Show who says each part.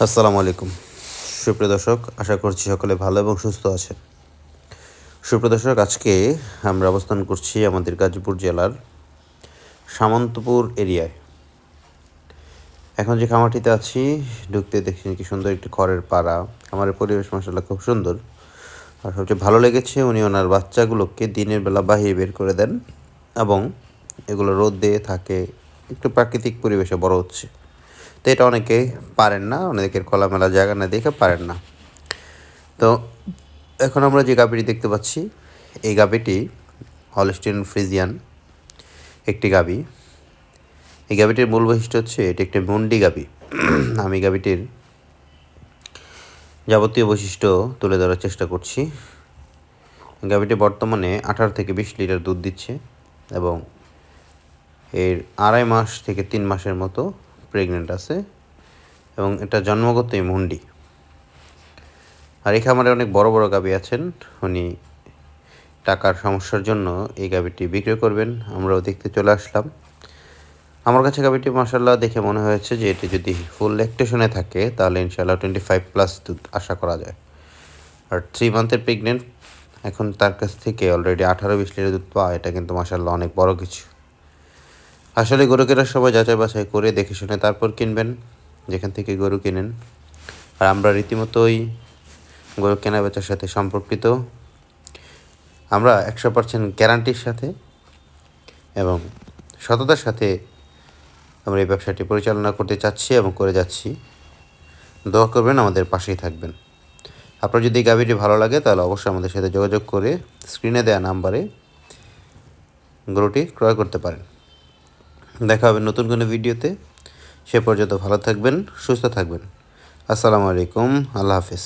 Speaker 1: আসসালামু আলাইকুম সুপ্রিয় দর্শক, আশা করছি সকলে ভালো এবং সুস্থ আছেন। সুপ্রিয় দর্শক, আজকে আমরা অবস্থান করছি আমাদের গাজীপুর জেলার সামন্তপুর এরিয়ায়। এখন যে খামারটিতে আছি, ঢুকতে দেখছি কি সুন্দর একটি খড়ের পাড়া। খামারের পরিবেশ মাশাআল্লাহ খুব সুন্দর। আর সবচেয়ে ভালো লেগেছে, উনি ওনার বাচ্চাগুলোকে দিনের বেলা বাহিরে বের করে দেন এবং এগুলো রোদে থাকে, একটু প্রাকৃতিক পরিবেশে বড় হচ্ছে। তো এটা অনেকে পারেন না, অনেকের খোলামেলা জায়গা না দেখে পারেন না। তো এখন আমরা যে গাভীটি দেখতে পাচ্ছি, এই গাভীটি হলস্টিন ফ্রিজিয়ান একটি গাভী। এই গাভীটির মূল বৈশিষ্ট্য হচ্ছে এটি একটি মুন্ডি গাভী। আমি গাভীটির যাবতীয় বৈশিষ্ট্য তুলে ধরার চেষ্টা করছি। গাভীটি বর্তমানে 18 থেকে 20 লিটার দুধ দিচ্ছে এবং এর 2.5 মাস থেকে 3 মাসের মতো প্রেগনেন্ট আছে এবং এটা জন্মগতই মুন্ডি। আর এই খামারে অনেক বড় বড় গাভী আছেন, উনি টাকার সমস্যার জন্য এই গাভীটি বিক্রি করবেন। আমরাও দেখতে চলে আসলাম। আমার কাছে গাভীটি মাশাআল্লাহ দেখে মনে হয়েছে যে এটি যদি ফুল ল্যাকটেশনে থাকে তাহলে ইনশাআল্লাহ 25+ দুধ আশা করা যায়। আর 3 মান্থের প্রেগনেন্ট, এখন তার কাছ থেকে অলরেডি 18-20 লিটার দুধ পাওয়া, এটা কিন্তু মাশাআল্লাহ অনেক বড় কিছু। আসলে গরু কেনার সময় যাচাই বাছাই করে দেখে শুনে তারপর কিনবেন, যেখান থেকে গরু কিনেন। আর আমরা রীতিমতোই গরু কেনা বেচার সাথে সম্পর্কিত। আমরা 100% গ্যারান্টির সাথে এবং সততার সাথে আমরা এই ব্যবসাটি পরিচালনা করতে চাচ্ছি এবং করে যাচ্ছি। দোয়া করবেন, আমাদের পাশেই থাকবেন। আপনার যদি এই গাভীটি ভালো লাগে তাহলে অবশ্যই আমাদের সাথে যোগাযোগ করে স্ক্রিনে দেওয়া নাম্বারে গরুটি ক্রয় করতে পারেন। দেখা হবে নতুন কোনো ভিডিওতে। সে পর্যন্ত ভালো থাকবেন, সুস্থ থাকবেন। আসসালামু আলাইকুম, আল্লাহ হাফেজ।